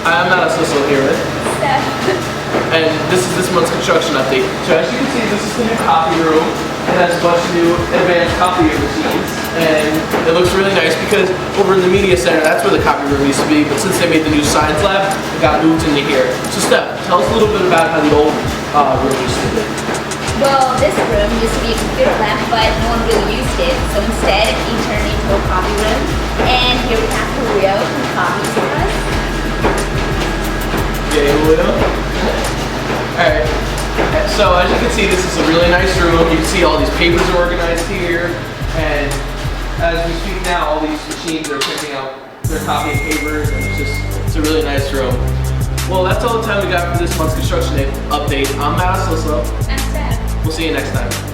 Hi, I'm Matt and Stef here with Stef. And this is this month's construction update. So as you can see, this is the new copy room. It has a bunch of new advanced copy machines. And it looks really nice because over in the media center, that's where the copy room used to be. But since they made the new science lab, it got moved into here. So Stef, tell us a little bit about how the old room used to be. Well, this room used to be a computer lab, but no one really used it. So instead, it turned into a copy room. And here we have Julio who copies for us. Yeah, Julio. Alright. So as you can see, this is a really nice room. You can see all these papers are organized here. And as we speak now, all these machines are printing out their copying papers, and it's a really nice room. Well, that's all the time we got for this month's construction update. I'm Matt and Stef. And Stef. We'll see you next time.